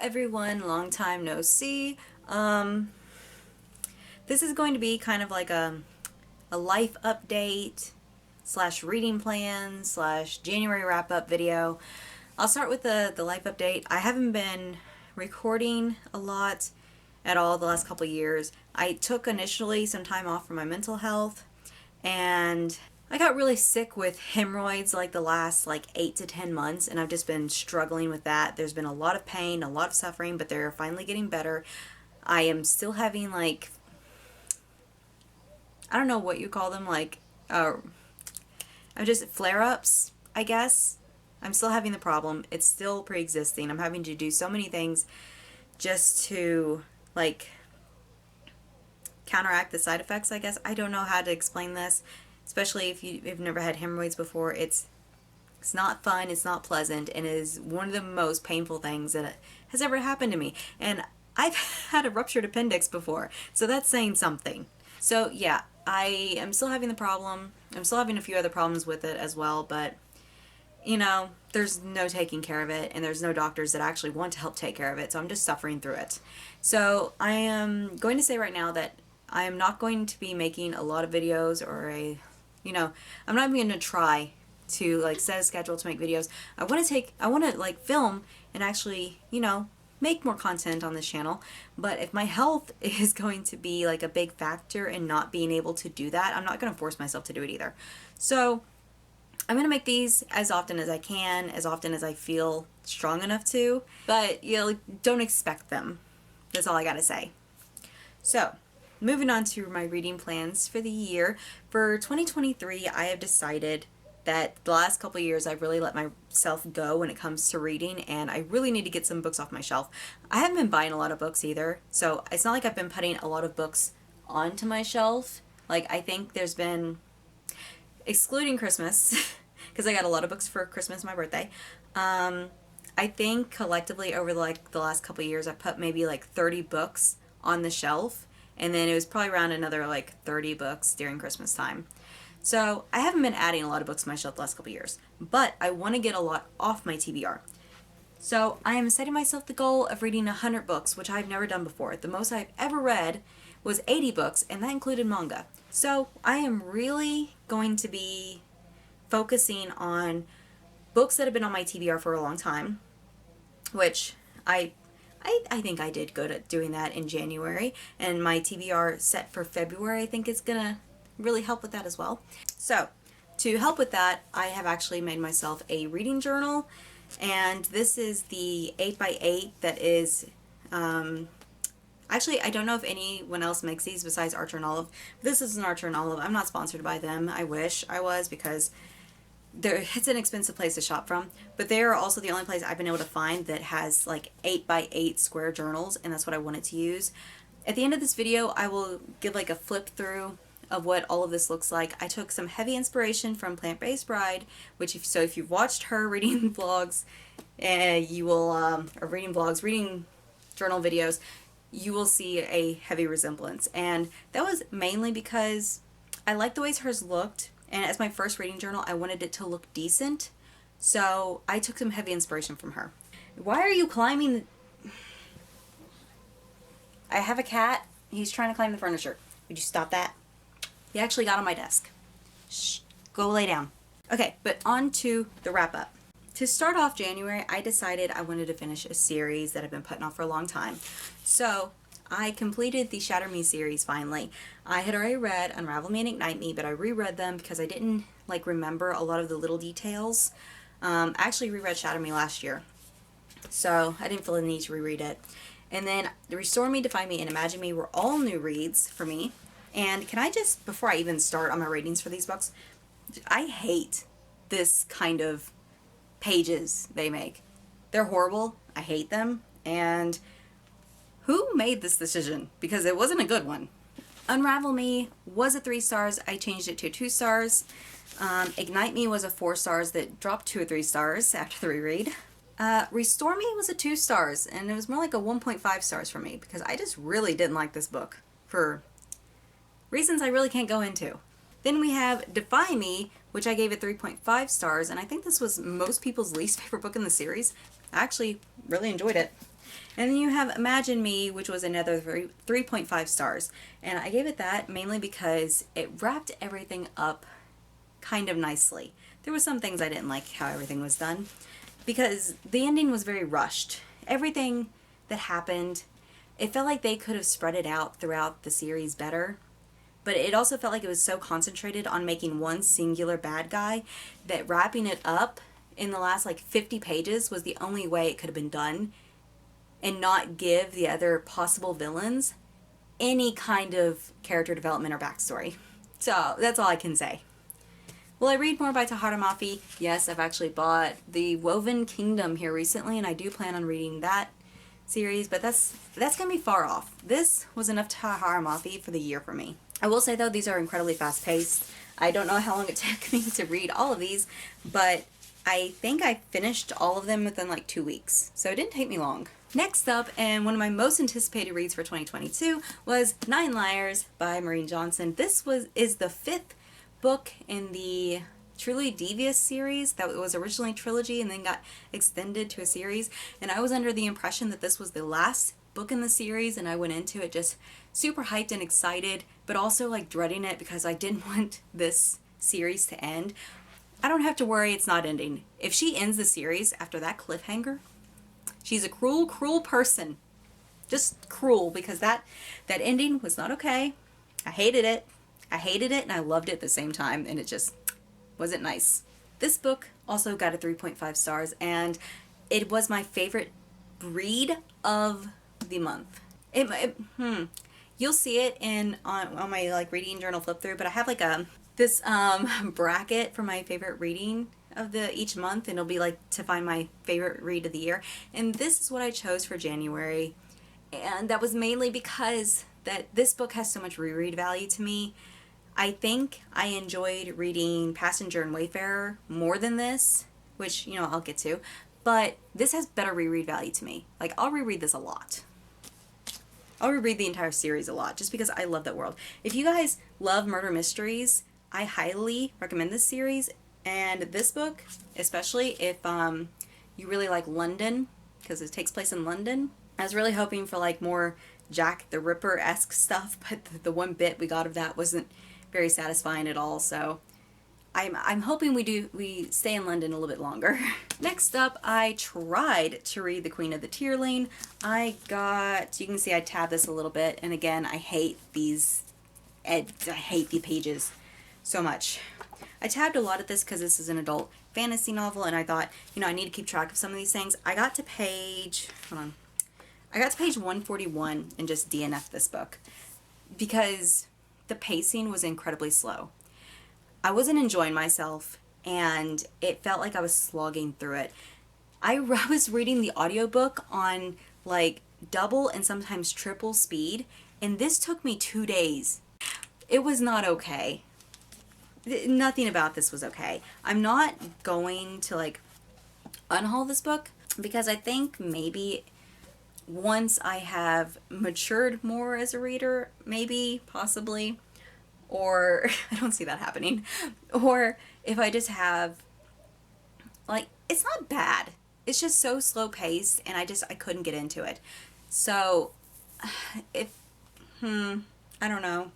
everyone, long time no see. This is going to be kind of like a life update slash reading plan slash January wrap up video. I'll start with the life update. I haven't been recording a lot at all the last couple of years. I took initially some time off for my mental health, and I got really sick with hemorrhoids like the last 8 to 10 months, and I've just been struggling with that. There's been a lot of pain, a lot of suffering, but they're finally getting better. I am still having I don't know what you call them, I'm just flare-ups, I guess. I'm still having the problem. It's still pre-existing. I'm having to do so many things just to counteract the side effects, I guess. I don't know how to explain this, especially if you've never had hemorrhoids before. It's not fun, it's not pleasant, and it is one of the most painful things that has ever happened to me. And I've had a ruptured appendix before, so that's saying something. So yeah, I am still having the problem. I'm still having a few other problems with it as well, but there's no taking care of it, and there's no doctors that actually want to help take care of it, so I'm just suffering through it. So I am going to say right now that I am not going to be making a lot of videos, or I'm not even going to try to set a schedule to make videos. I want to film and actually, make more content on this channel. But if my health is going to be a big factor in not being able to do that, I'm not going to force myself to do it either. So I'm going to make these as often as I can, as often as I feel strong enough to, but don't expect them. That's all I got to say. So, moving on to my reading plans for the year. For 2023, I have decided that the last couple of years I've really let myself go when it comes to reading, and I really need to get some books off my shelf. I haven't been buying a lot of books either, so it's not like I've been putting a lot of books onto my shelf. I think there's been, excluding Christmas, because I got a lot of books for Christmas, my birthday, I think collectively over the last couple of years I put maybe 30 books on the shelf, and then it was probably around another 30 books during Christmas time. So I haven't been adding a lot of books to my shelf the last couple of years, but I want to get a lot off my TBR. So I am setting myself the goal of reading 100 books, which I've never done before. The most I've ever read was 80 books, and that included manga. So I am really going to be focusing on books that have been on my TBR for a long time, which I think I did good at doing that in January, and my TBR set for February I think is gonna really help with that as well. So to help with that, I have actually made myself a reading journal, and this is the 8x8 that is actually, I don't know if anyone else makes these besides Archer and Olive. This is an Archer and Olive. I'm not sponsored by them. I wish I was, because it's an expensive place to shop from, but they are also the only place I've been able to find that has 8x8 square journals, and that's what I wanted to use. At the end of this video, I will give a flip through of what all of this looks like. I took some heavy inspiration from Plant Based Bride, which if you've watched her reading vlogs, you will or reading journal videos, you will see a heavy resemblance, and that was mainly because I liked the ways hers looked. And as my first reading journal, I wanted it to look decent, so I took some heavy inspiration from her. Why are you climbing? I have a cat. He's trying to climb the furniture. Would you stop that? He actually got on my desk. Shh, go lay down. Okay, but on to the wrap up. To start off January, I decided I wanted to finish a series that I've been putting off for a long time. So I completed the Shatter Me series finally. I had already read Unravel Me and Ignite Me, but I reread them because I didn't remember a lot of the little details. I actually reread Shatter Me last year, so I didn't feel the need to reread it. And then the Restore Me, Define Me, and Imagine Me were all new reads for me. And can I just, before I even start on my ratings for these books, I hate this kind of pages they make. They're horrible. I hate them. And who made this decision? Because it wasn't a good one. Unravel Me was a 3 stars. I changed it to 2 stars. Ignite Me was a 4 stars that dropped 2 or 3 stars after the reread. Restore Me was a 2 stars, and it was more like a 1.5 stars for me because I just really didn't like this book for reasons I really can't go into. Then we have Defy Me, which I gave it 3.5 stars, and I think this was most people's least favorite book in the series. I actually really enjoyed it. And then you have Imagine Me, which was another 3.5 stars. And I gave it that mainly because it wrapped everything up kind of nicely. There were some things I didn't like how everything was done because the ending was very rushed. Everything that happened, it felt like they could have spread it out throughout the series better. But it also felt like it was so concentrated on making one singular bad guy that wrapping it up in the last like 50 pages was the only way it could have been done and not give the other possible villains any kind of character development or backstory. So that's all I can say. Will I read more by Tahereh Mafi? Yes, I've actually bought The Woven Kingdom here recently, and I do plan on reading that series, but that's going to be far off. This was enough Tahereh Mafi for the year for me. I will say, though, these are incredibly fast-paced. I don't know how long it took me to read all of these, but I think I finished all of them within like 2 weeks, so it didn't take me long. Next up, and one of my most anticipated reads for 2022, was Nine Liars by Maureen Johnson. This is the 5th book in the Truly Devious series that was originally a trilogy and then got extended to a series, and I was under the impression that this was the last book in the series, and I went into it just super hyped and excited, but also like dreading it because I didn't want this series to end. I don't have to worry, it's not ending. If she ends the series after that cliffhanger, she's a cruel, cruel person. Just cruel, because that ending was not okay. I hated it. I hated it and I loved it at the same time, and it just wasn't nice. This book also got a 3.5 stars, and it was my favorite read of the month. You'll see it on my like reading journal flip through, but I have like this bracket for my favorite reading of each month, and it'll be like to find my favorite read of the year. And this is what I chose for January, and that was mainly because that this book has so much reread value to me. I think I enjoyed reading Passenger and Wayfarer more than this, which, I'll get to, but this has better reread value to me. Like, I'll reread this a lot. I'll reread the entire series a lot just because I love that world. If you guys love murder mysteries, I highly recommend this series and this book, especially if you really like London, because it takes place in London. I was really hoping for like more Jack the Ripper-esque stuff, but the one bit we got of that wasn't very satisfying at all, so I'm hoping we stay in London a little bit longer. Next up, I tried to read The Queen of the Tyrling. You can see I tabbed this a little bit, and again, I hate these, I hate the pages so much. I tabbed a lot of this because this is an adult fantasy novel, and I thought, I need to keep track of some of these things. I got to page 141 and just DNF'd this book because the pacing was incredibly slow. I wasn't enjoying myself, and it felt like I was slogging through it. I was reading the audiobook on like double and sometimes triple speed, and this took me 2 days. It was not okay. Nothing about this was okay. I'm not going to like unhaul this book because I think maybe once I have matured more as a reader, maybe, possibly, or I don't see that happening, or if I just have, like, it's not bad. It's just so slow paced, and I couldn't get into it. So, I don't know.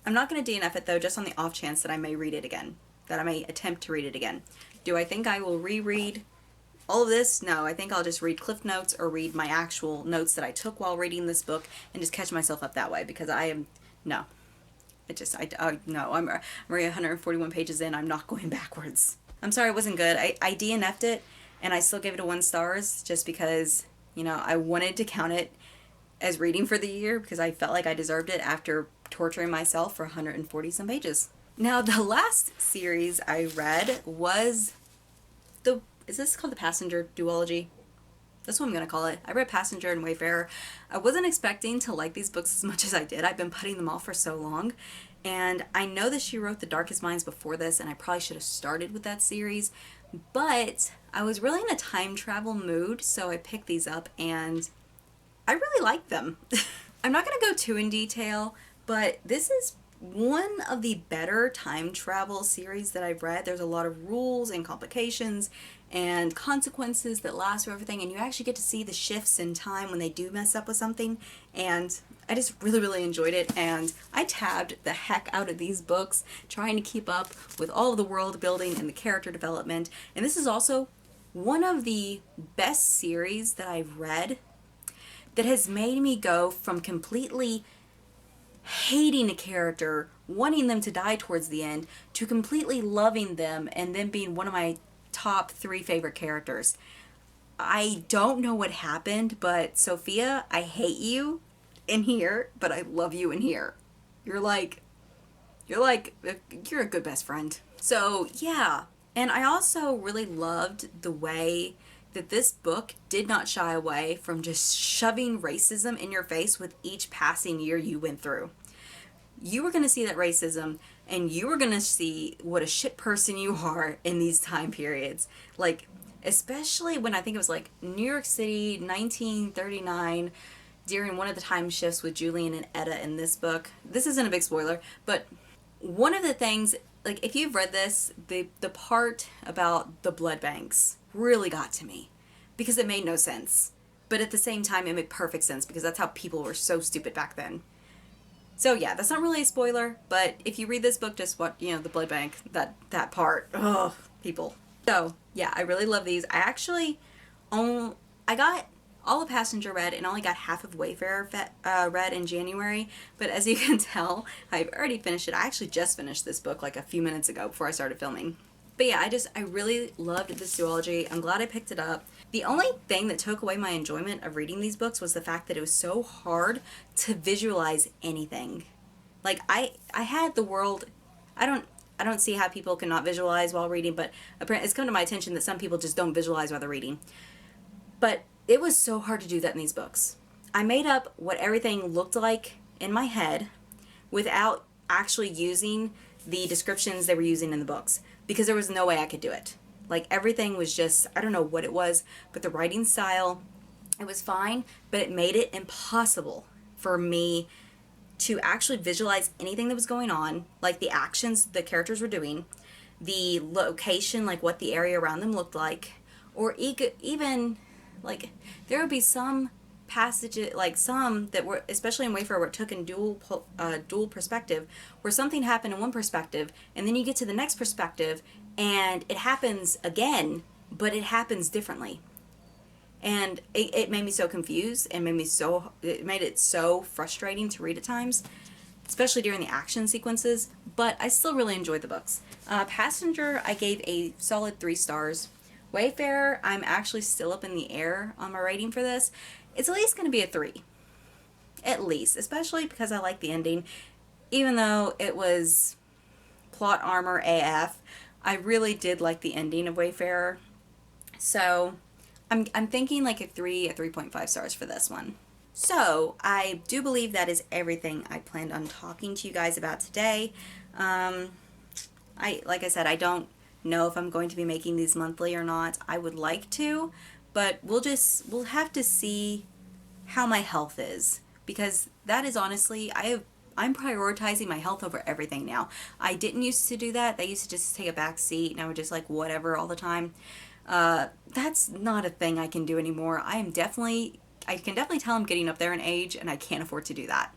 I'm not going to DNF it, though, just on the off chance that I may read it again, that I may attempt to read it again. Do I think I will reread all of this? No, I think I'll just read Cliff Notes or read my actual notes that I took while reading this book and just catch myself up that way, because I'm already 141 pages in. I'm not going backwards. I'm sorry it wasn't good. I DNF'd it, and I still gave it a 1 stars just because, I wanted to count it as reading for the year because I felt like I deserved it after torturing myself for 140 some pages. Now, the last series I read was is this called the Passenger duology? That's what I'm going to call it. I read Passenger and Wayfarer. I wasn't expecting to like these books as much as I did. I've been putting them off for so long. And I know that she wrote The Darkest Minds before this, and I probably should have started with that series. But I was really in a time travel mood, so I picked these up, and I really like them. I'm not going to go too in detail, but this is one of the better time travel series that I've read. There's a lot of rules and complications, and consequences that last for everything, and you actually get to see the shifts in time when they do mess up with something, and I just really, really enjoyed it, and I tabbed the heck out of these books, trying to keep up with all of the world building and the character development, and this is also one of the best series that I've read that has made me go from completely hating a character, wanting them to die towards the end, to completely loving them and then being one of my top 3 favorite characters. I don't know what happened, but Sophia, I hate you in here, but I love you in here. You're a good best friend. So yeah, and I also really loved the way that this book did not shy away from just shoving racism in your face with each passing year you went through. You were going to see that racism, and you were going to see what a shit person you are in these time periods. Like, especially when I think it was like New York City, 1939, during one of the time shifts with Julian and Etta in this book. This isn't a big spoiler, but one of the things, like if you've read this, the part about the blood banks really got to me because it made no sense. But at the same time, it made perfect sense because that's how people were so stupid back then. So yeah, that's not really a spoiler, but if you read this book, just what, the blood bank, that part, ugh, people. So yeah, I really love these. I got all of Passenger read and only got half of Wayfarer read in January, but as you can tell, I've already finished it. I actually just finished this book like a few minutes ago before I started filming. But yeah, I really loved this duology. I'm glad I picked it up. The only thing that took away my enjoyment of reading these books was the fact that it was so hard to visualize anything. Like I had the world, I don't see how people cannot visualize while reading, but apparently it's come to my attention that some people just don't visualize while they're reading. But it was so hard to do that in these books. I made up what everything looked like in my head without actually using the descriptions they were using in the books, because there was no way I could do it. Like everything was just, I don't know what it was, but the writing style, it was fine, but it made it impossible for me to actually visualize anything that was going on, like the actions the characters were doing, the location, like what the area around them looked like, or even like there would be some passages, like some that were, especially in Wayfarer, where it took in dual perspective, where something happened in one perspective, and then you get to the next perspective, and it happens again, but it happens differently. And it made me so confused, and it made it so frustrating to read at times, especially during the action sequences, but I still really enjoyed the books. Passenger, I gave a solid 3 stars. Wayfarer, I'm actually still up in the air on my rating for this. It's at least going to be a 3. At least, especially because I like the ending. Even though it was plot armor AF, I really did like the ending of Wayfarer. So I'm thinking like a 3.5 stars for this one. So I do believe that is everything I planned on talking to you guys about today. Like I said, I don't know if I'm going to be making these monthly or not. I would like to, but we'll have to see how my health is, because that is honestly, I'm prioritizing my health over everything now. I didn't used to do that. I used to just take a back seat and I would just like whatever all the time. That's not a thing I can do anymore. I can definitely tell I'm getting up there in age, and I can't afford to do that.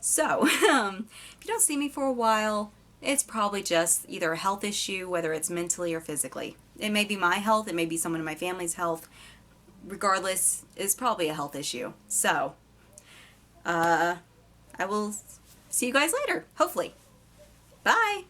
So, if you don't see me for a while, it's probably just either a health issue, whether it's mentally or physically. It may be my health, it may be someone in my family's health. Regardless, it's probably a health issue. So, I will see you guys later, hopefully. Bye!